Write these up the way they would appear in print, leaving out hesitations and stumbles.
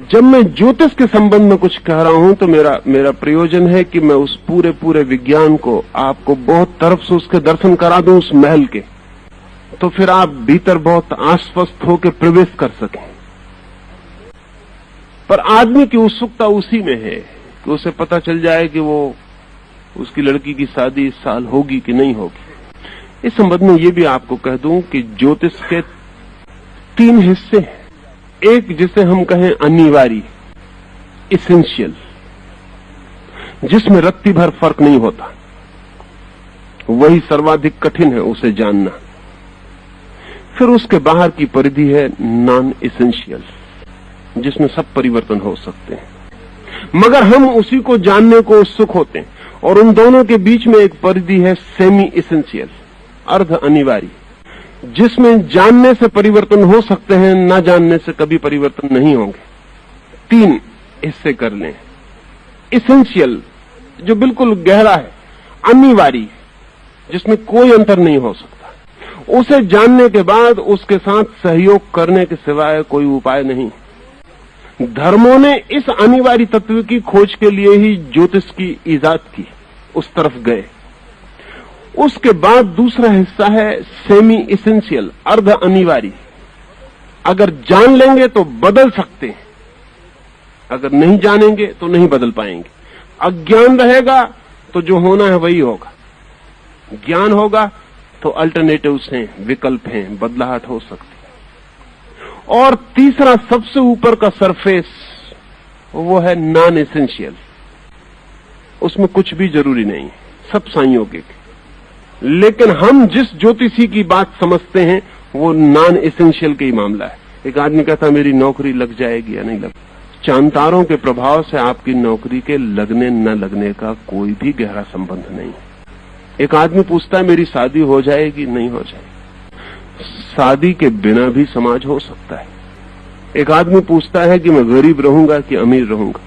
जब मैं ज्योतिष के संबंध में कुछ कह रहा हूं तो मेरा प्रयोजन है कि मैं उस पूरे विज्ञान को आपको बहुत तरफ से उसके दर्शन करा दूं, उस महल के, तो फिर आप भीतर बहुत आश्वस्त होकर प्रवेश कर सकें। पर आदमी की उत्सुकता उसी में है कि उसे पता चल जाए कि वो उसकी लड़की की शादी इस साल होगी कि नहीं होगी। इस संबंध में ये भी आपको कह दूं कि ज्योतिष के 3 हिस्से हैं। एक जिसे हम कहें अनिवार्य, इसेंशियल, जिसमें रत्ती भर फर्क नहीं होता, वही सर्वाधिक कठिन है उसे जानना। फिर उसके बाहर की परिधि है नॉन इसेंशियल, जिसमें सब परिवर्तन हो सकते हैं, मगर हम उसी को जानने को उत्सुक होते हैं। और उन दोनों के बीच में एक परिधि है सेमी इसेंशियल, अर्ध अनिवार्य, जिसमें जानने से परिवर्तन हो सकते हैं, न जानने से कभी परिवर्तन नहीं होंगे। 3 हिस्से कर लें। इसेंशियल, जो बिल्कुल गहरा है, अनिवार्य, जिसमें कोई अंतर नहीं हो सकता, उसे जानने के बाद उसके साथ सहयोग करने के सिवाय कोई उपाय नहीं। धर्मों ने इस अनिवार्य तत्व की खोज के लिए ही ज्योतिष की इजाद की, उस तरफ गए। उसके बाद दूसरा हिस्सा है सेमी इसेंशियल, अर्ध अनिवार्य। अगर जान लेंगे तो बदल सकते हैं, अगर नहीं जानेंगे तो नहीं बदल पाएंगे। अज्ञान रहेगा तो जो होना है वही होगा, ज्ञान होगा तो अल्टरनेटिव्स हैं, विकल्प हैं, बदलाहट हो सकती है। और तीसरा सबसे ऊपर का सरफेस, वो है नॉन इसेंशियल। उसमें कुछ भी जरूरी नहीं, सब संयोगिक। लेकिन हम जिस ज्योतिषी की बात समझते हैं वो नॉन इसेंशियल का ही मामला है। एक आदमी कहता मेरी नौकरी लग जाएगी या नहीं लग। चांतारों के प्रभाव से आपकी नौकरी के लगने न लगने का कोई भी गहरा संबंध नहीं। एक आदमी पूछता है मेरी शादी हो जाएगी, नहीं हो जाएगी। शादी के बिना भी समाज हो सकता है। एक आदमी पूछता है कि मैं गरीब रहूंगा कि अमीर रहूंगा।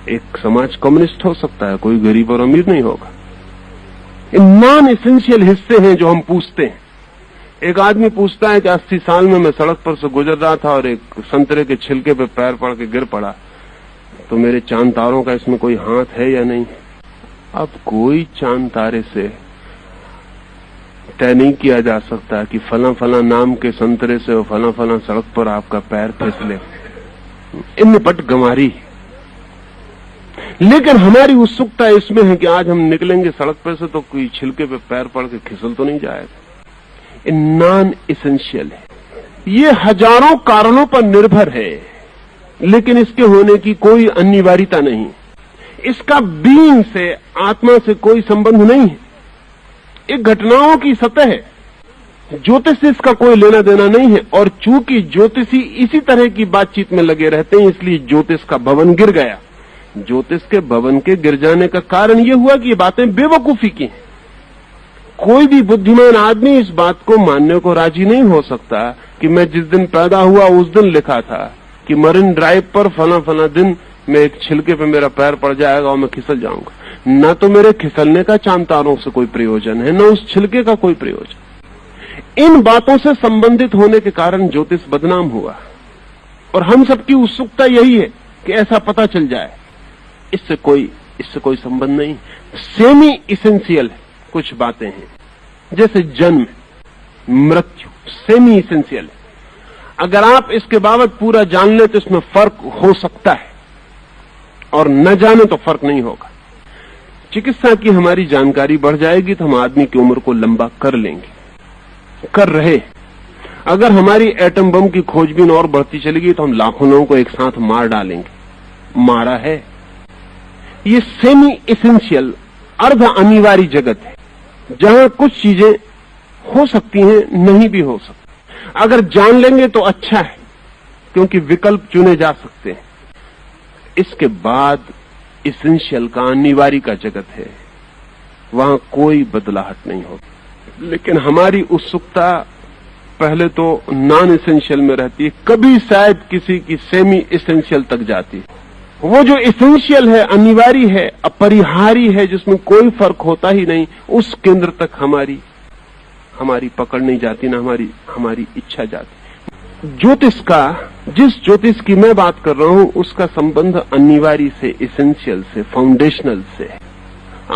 एक समाज कम्युनिस्ट हो सकता है, कोई गरीब और अमीर नहीं होगा। इन नॉन इसेंशियल हिस्से हैं जो हम पूछते हैं। एक आदमी पूछता है कि 80 साल में मैं सड़क पर से गुजर रहा था और एक संतरे के छिलके पे पैर पड़ के गिर पड़ा, तो मेरे चांद तारों का इसमें कोई हाथ है या नहीं। अब कोई चांद तारे से तय नहीं किया जा सकता कि फला फला नाम के संतरे से और फला फला सड़क पर आपका पैर फिसले। इन निपट गंवारी। लेकिन हमारी उत्सुकता इसमें है कि आज हम निकलेंगे सड़क पर से तो कोई छिलके पे पैर पड़ के खिसल तो नहीं जाएगा। ये नॉन इसेंशियल है। ये हजारों कारणों पर निर्भर है, लेकिन इसके होने की कोई अनिवार्यता नहीं। इसका बीइंग से, आत्मा से कोई संबंध नहीं है। एक घटनाओं की सतह है। ज्योतिष से इसका कोई लेना देना नहीं है। और चूंकि ज्योतिषी इसी तरह की बातचीत में लगे रहते हैं, इसलिए ज्योतिष का भवन गिर गया। ज्योतिष के भवन के गिर जाने का कारण यह हुआ कि ये बातें बेवकूफी की हैं। कोई भी बुद्धिमान आदमी इस बात को मानने को राजी नहीं हो सकता कि मैं जिस दिन पैदा हुआ उस दिन लिखा था कि मरीन ड्राइव पर फला फला दिन में एक छिलके पे मेरा पैर पड़ जाएगा और मैं खिसल जाऊंगा। न तो मेरे खिसलने का चांद तारों से कोई प्रयोजन है, न उस छिलके का कोई प्रयोजन। इन बातों से संबंधित होने के कारण ज्योतिष बदनाम हुआ। और हम सबकी उत्सुकता यही है कि ऐसा पता चल जाए। इससे कोई संबंध नहीं। सेमी इसेंशियल कुछ बातें हैं, जैसे जन्म, मृत्यु, सेमी इसेंशियल। अगर आप इसके बाबत पूरा जान ले तो इसमें फर्क हो सकता है, और न जाने तो फर्क नहीं होगा। चिकित्सा की हमारी जानकारी बढ़ जाएगी तो हम आदमी की उम्र को लंबा कर लेंगे, कर रहे। अगर हमारी एटम बम की खोजबीन और बढ़ती चलेगी तो हम लाखों लोगों को एक साथ मार डालेंगे। मारा है। ये सेमी इसेंशियल, अर्ध अनिवार्य जगत है, जहां कुछ चीजें हो सकती हैं, नहीं भी हो सकती। अगर जान लेंगे तो अच्छा है, क्योंकि विकल्प चुने जा सकते हैं। इसके बाद इसेंशियल का, अनिवार्य का जगत है, वहां कोई बदलाहट नहीं होती। लेकिन हमारी उत्सुकता पहले तो नॉन इसेंशियल में रहती है, कभी शायद किसी की सेमी इसेंशियल तक जाती है। वो जो इसेंशियल है, अनिवार्य है, अपरिहार्य है, जिसमें कोई फर्क होता ही नहीं, उस केंद्र तक हमारी पकड़ नहीं जाती, ना हमारी इच्छा जाती। ज्योतिष का, जिस ज्योतिष की मैं बात कर रहा हूं, उसका संबंध अनिवार्य से, इसेंशियल से, फाउंडेशनल से है।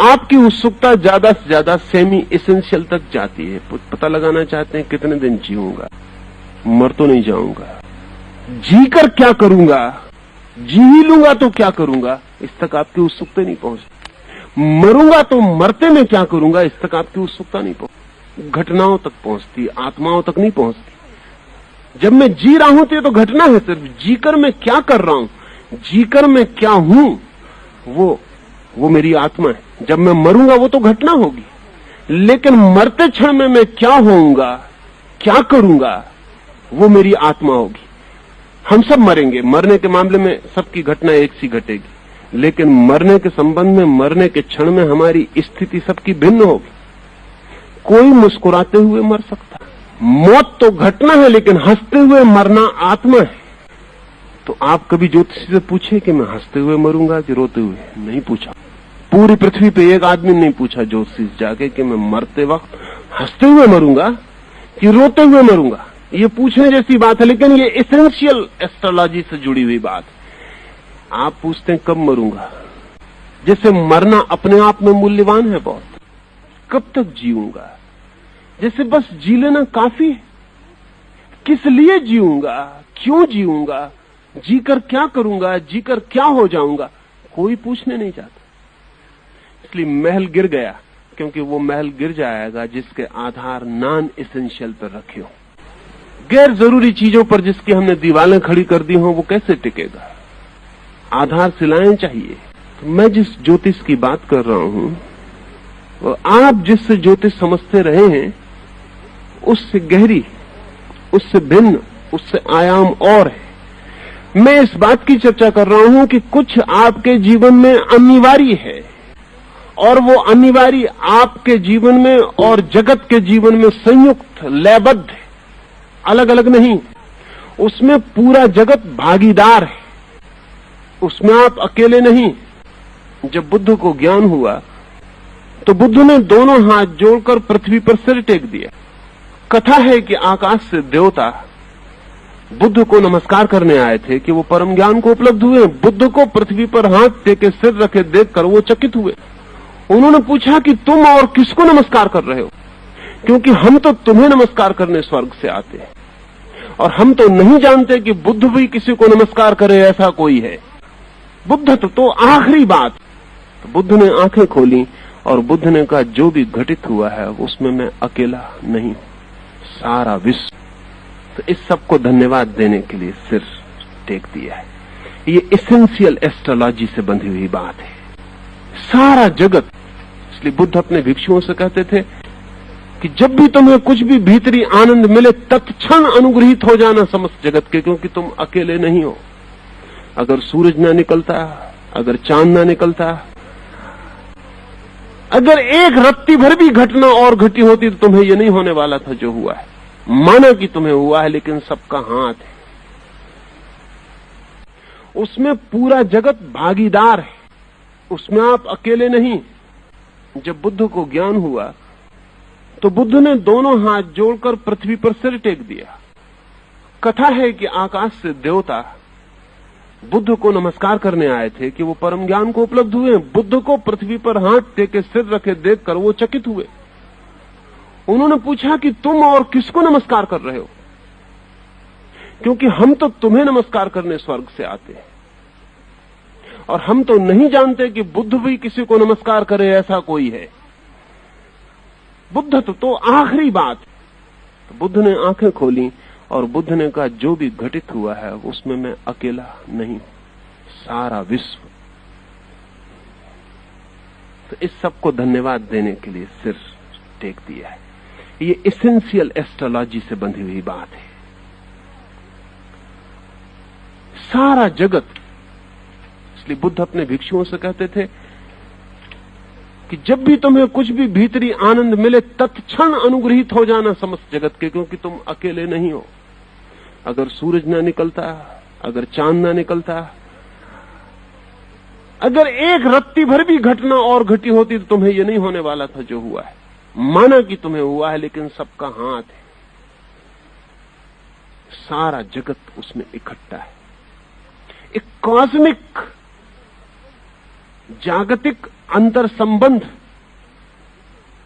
आपकी उत्सुकता ज्यादा से ज्यादा सेमी इसेंशियल तक जाती है। पता लगाना चाहते हैं कितने दिन जीऊंगा, मर तो नहीं जाऊंगा, जी कर क्या करूंगा, जी ही लूंगा तो क्या करूंगा, इस तक आपकी उत्सुकता नहीं पहुंचती। मरूंगा तो मरते में क्या करूंगा, इस तक आपकी उत्सुकता नहीं पहुंचती। घटनाओं तक पहुंचती, आत्माओं तक नहीं पहुंचती। जब मैं जी रहा हूं तो ये तो घटना है, सिर्फ जीकर मैं क्या कर रहा हूं, जीकर मैं क्या हूं, वो मेरी आत्मा है। जब मैं मरूंगा वो तो घटना होगी, लेकिन मरते क्षण में मैं क्या होऊंगा, क्या करूंगा, वो मेरी आत्मा होगी। हम सब मरेंगे, मरने के मामले में सबकी घटना एक सी घटेगी, लेकिन मरने के संबंध में, मरने के क्षण में हमारी स्थिति सबकी भिन्न होगी। कोई मुस्कुराते हुए मर सकता है, मौत तो घटना है, लेकिन हंसते हुए मरना आत्मा है। तो आप कभी ज्योतिषी से पूछे कि मैं हंसते हुए मरूंगा कि रोते हुए? नहीं पूछा। पूरी पृथ्वी पे एक आदमी नहीं पूछा ज्योतिषी जाके कि मैं मरते वक्त हंसते हुए मरूंगा कि रोते हुए मरूंगा। ये पूछने जैसी बात है, लेकिन ये एसेंशियल एस्ट्रोलॉजी से जुड़ी हुई बात है। आप पूछते हैं कब मरूंगा, जैसे मरना अपने आप में मूल्यवान है बहुत। कब तक जीऊंगा, जैसे बस जी लेना काफी है। किस लिए जीऊंगा, क्यों जीऊंगा, जीकर क्या करूंगा, जीकर क्या हो जाऊंगा, कोई पूछने नहीं जाता। इसलिए महल गिर गया, क्योंकि वो महल गिर जाएगा जिसके आधार नॉन एसेंशियल पर रखे हो। गैर जरूरी चीजों पर जिसकी हमने दीवारें खड़ी कर दी हो, वो कैसे टिकेगा? आधारशिलाएं चाहिए। तो मैं जिस ज्योतिष की बात कर रहा हूं, वो आप जिससे ज्योतिष समझते रहे हैं, उससे गहरी, उससे भिन्न, उससे आयाम और है। मैं इस बात की चर्चा कर रहा हूं कि कुछ आपके जीवन में अनिवार्य है, और वो अनिवार्य आपके जीवन में और जगत के जीवन में संयुक्त, लयबद्ध है, अलग अलग नहीं। उसमें पूरा जगत भागीदार है, उसमें आप अकेले नहीं। जब बुद्ध को ज्ञान हुआ तो बुद्ध ने दोनों हाथ जोड़कर पृथ्वी पर सिर टेक दिया। कथा है कि आकाश से देवता बुद्ध को नमस्कार करने आए थे कि वो परम ज्ञान को उपलब्ध हुए। बुद्ध को पृथ्वी पर हाथ टेके सिर रखे देखकर वो चकित हुए। उन्होंने पूछा कि तुम और किसको नमस्कार कर रहे हो, क्योंकि हम तो तुम्हें नमस्कार करने स्वर्ग से आते हैं, और हम तो नहीं जानते कि बुद्ध भी किसी को नमस्कार करे, ऐसा कोई है। बुद्ध तो आखिरी बात। तो बुद्ध ने आंखें खोली और बुद्ध ने कहा, जो भी घटित हुआ है उसमें मैं अकेला नहीं, सारा विश्व। तो इस सबको धन्यवाद देने के लिए सिर टेक दिया है। ये एसेंशियल एस्ट्रोलॉजी से बंधी हुई बात है। सारा जगत, इसलिए बुद्ध अपने भिक्षुओं से कहते थे कि जब भी तुम्हें कुछ भी भीतरी आनंद मिले, तत्क्षण अनुग्रहित हो जाना समस्त जगत के, क्योंकि तुम अकेले नहीं हो। अगर सूरज ना निकलता, अगर चांद ना निकलता, अगर एक रत्ती भर भी घटना और घटी होती तो तुम्हें यह नहीं होने वाला था जो हुआ है। माना कि तुम्हें हुआ है, लेकिन सबका हाथ है, उसमें पूरा जगत भागीदार है, उसमें आप अकेले नहीं। जब बुद्ध को ज्ञान हुआ तो बुद्ध ने दोनों हाथ जोड़कर पृथ्वी पर सिर टेक दिया। कथा है कि आकाश से देवता बुद्ध को नमस्कार करने आए थे कि वो परम ज्ञान को उपलब्ध हुए। बुद्ध को पृथ्वी पर हाथ टेके सिर रखे देखकर वो चकित हुए। उन्होंने पूछा कि तुम और किसको नमस्कार कर रहे हो, क्योंकि हम तो तुम्हें नमस्कार करने स्वर्ग से आते हैं, और हम तो नहीं जानते कि बुद्ध भी किसी को नमस्कार करे, ऐसा कोई है। बुद्ध तो आखिरी बात। तो बुद्ध ने आंखें खोली और बुद्ध ने कहा, जो भी घटित हुआ है उसमें मैं अकेला नहीं, सारा विश्व। तो इस सबको धन्यवाद देने के लिए सिर टेक दिया है। ये एसेंशियल एस्ट्रोलॉजी से बंधी हुई बात है। सारा जगत, इसलिए बुद्ध अपने भिक्षुओं से कहते थे कि जब भी तुम्हें कुछ भी भीतरी आनंद मिले, तत्क्षण अनुग्रहित हो जाना समस्त जगत के, क्योंकि तुम अकेले नहीं हो। अगर सूरज ना निकलता, अगर चांद ना निकलता, अगर एक रत्ती भर भी घटना और घटी होती तो तुम्हें यह नहीं होने वाला था जो हुआ है। माना कि तुम्हें हुआ है, लेकिन सबका हाथ है, सारा जगत उसमें इकट्ठा है। एक कॉस्मिक जागतिक अंतर संबंध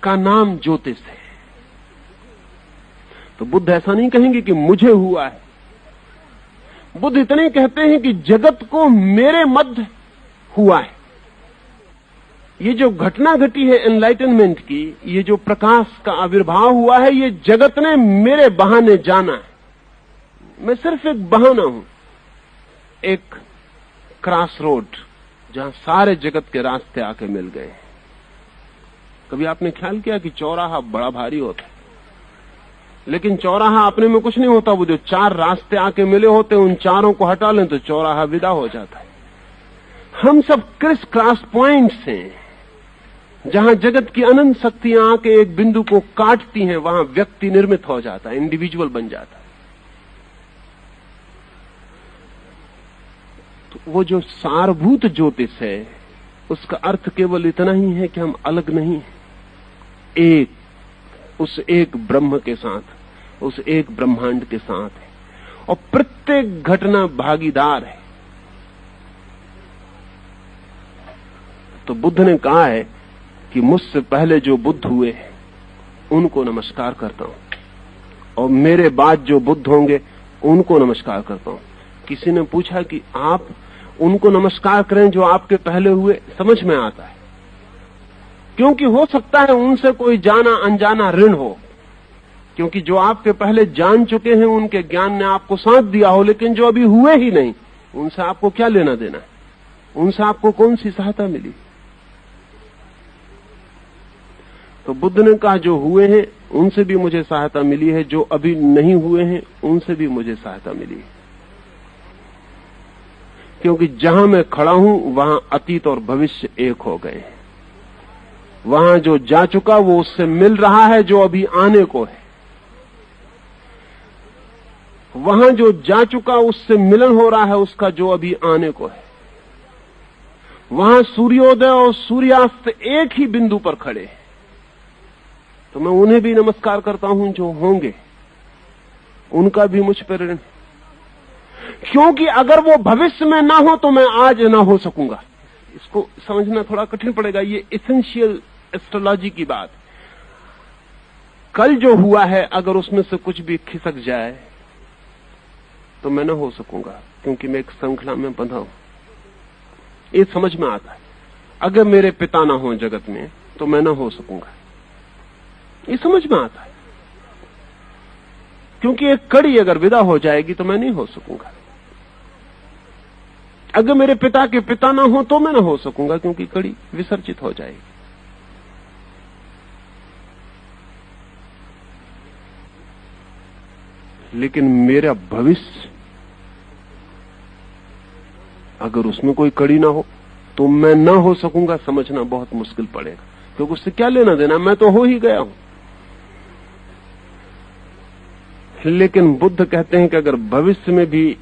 का नाम ज्योतिष है। तो बुद्ध ऐसा नहीं कहेंगे कि मुझे हुआ है, बुद्ध इतने कहते हैं कि जगत को मेरे मध्य हुआ है। ये जो घटना घटी है एनलाइटनमेंट की, ये जो प्रकाश का आविर्भाव हुआ है, ये जगत ने मेरे बहाने जाना है। मैं सिर्फ एक बहाना हूं, एक क्रॉस रोड जहां सारे जगत के रास्ते आके मिल गए। कभी आपने ख्याल किया कि चौराहा बड़ा भारी होता है, लेकिन चौराहा अपने में कुछ नहीं होता। वो जो चार रास्ते आके मिले होते, उन चारों को हटा लें तो चौराहा विदा हो जाता है। हम सब क्रिस क्रॉस पॉइंट्स हैं, जहां जगत की अनंत शक्तियां आके एक बिंदु को काटती हैं, वहां व्यक्ति निर्मित हो जाता है, इंडिविजुअल बन जाता है। तो वो जो सारभूत ज्योतिष है, उसका अर्थ केवल इतना ही है कि हम अलग नहीं हैं, एक, उस एक ब्रह्म के साथ, उस एक ब्रह्मांड के साथ है, और प्रत्येक घटना भागीदार है। तो बुद्ध ने कहा है कि मुझसे पहले जो बुद्ध हुए उनको नमस्कार करता हूं, और मेरे बाद जो बुद्ध होंगे उनको नमस्कार करता हूं। किसी ने पूछा कि आप उनको नमस्कार करें जो आपके पहले हुए, समझ में आता है, क्योंकि हो सकता है उनसे कोई जाना अनजाना ऋण हो, क्योंकि जो आपके पहले जान चुके हैं उनके ज्ञान ने आपको साथ दिया हो, लेकिन जो अभी हुए ही नहीं, उनसे आपको क्या लेना देना है, उनसे आपको कौन सी सहायता मिली। तो बुद्ध ने कहा जो हुए हैं उनसे भी मुझे सहायता मिली है, जो अभी नहीं हुए हैं उनसे भी मुझे सहायता मिली है, क्योंकि जहां मैं खड़ा हूं वहां अतीत और भविष्य एक हो गए हैं। वहां जो जा चुका वो उससे मिल रहा है जो अभी आने को है, वहां जो जा चुका उससे मिलन हो रहा है उसका जो अभी आने को है। वहां सूर्योदय और सूर्यास्त एक ही बिंदु पर खड़े हैं। तो मैं उन्हें भी नमस्कार करता हूं जो होंगे, उनका भी मुझ पर ऋण, क्योंकि अगर वो भविष्य में ना हो तो मैं आज ना हो सकूंगा। इसको समझना थोड़ा कठिन पड़ेगा, ये एसेंशियल एस्ट्रोलॉजी की बात। कल जो हुआ है अगर उसमें से कुछ भी खिसक जाए तो मैं ना हो सकूंगा, क्योंकि मैं एक श्रृंखला में बंधा हूं। ये समझ में आता है। अगर मेरे पिता ना हो जगत में तो मैं ना हो सकूंगा, ये समझ में आता है, क्योंकि एक कड़ी अगर विदा हो जाएगी तो मैं नहीं हो सकूंगा। अगर मेरे पिता के पिता ना हो तो मैं ना हो सकूंगा, क्योंकि कड़ी विसर्जित हो जाएगी। लेकिन मेरा भविष्य अगर उसमें कोई कड़ी ना हो तो मैं ना हो सकूंगा, समझना बहुत मुश्किल पड़ेगा, क्योंकि उससे क्या लेना देना, मैं तो हो ही गया हूं। लेकिन बुद्ध कहते हैं कि अगर भविष्य में भी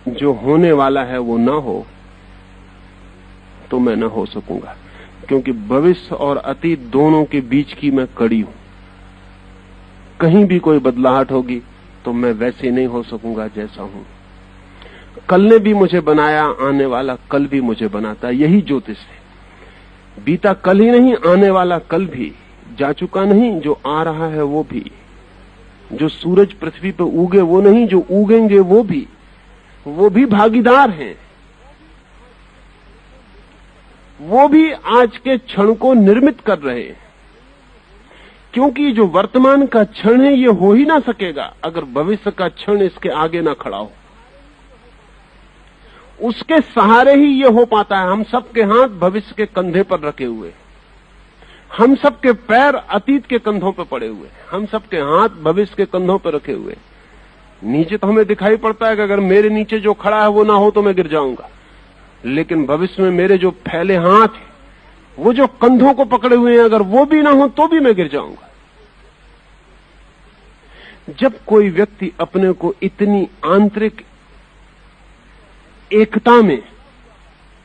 जो होने वाला है वो ना हो तो मैं ना हो सकूंगा, क्योंकि भविष्य और अतीत दोनों के बीच की मैं कड़ी हूं। कहीं भी कोई बदलाहट होगी तो मैं वैसे नहीं हो सकूंगा जैसा हूं। कल ने भी मुझे बनाया, आने वाला कल भी मुझे बनाता, यही ज्योतिष है। बीता कल ही नहीं, आने वाला कल भी, जा चुका नहीं, जो आ रहा है वो भी, जो सूरज पृथ्वी पर उगे वो नहीं, जो उगेंगे वो भी भागीदार हैं। वो भी आज के क्षण को निर्मित कर रहे हैं, क्योंकि जो वर्तमान का क्षण है ये हो ही ना सकेगा अगर भविष्य का क्षण इसके आगे ना खड़ा हो। उसके सहारे ही ये हो पाता है। हम सबके हाथ भविष्य के कंधे पर रखे हुए, हम सबके पैर अतीत के कंधों पर पड़े हुए, हम सबके हाथ भविष्य के कंधों पर रखे हुए। नीचे तो हमें दिखाई पड़ता है कि अगर मेरे नीचे जो खड़ा है वो ना हो तो मैं गिर जाऊंगा, लेकिन भविष्य में मेरे जो फैले हाथ हैं, वो जो कंधों को पकड़े हुए हैं, अगर वो भी ना हो तो भी मैं गिर जाऊंगा। जब कोई व्यक्ति अपने को इतनी आंतरिक एकता में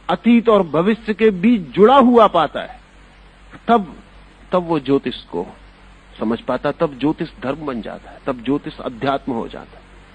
अतीत और भविष्य के बीच जुड़ा हुआ पाता है, तब वो ज्योतिष को समझ पाता, तब ज्योतिष धर्म बन जाता है, तब ज्योतिष अध्यात्म हो जाता है।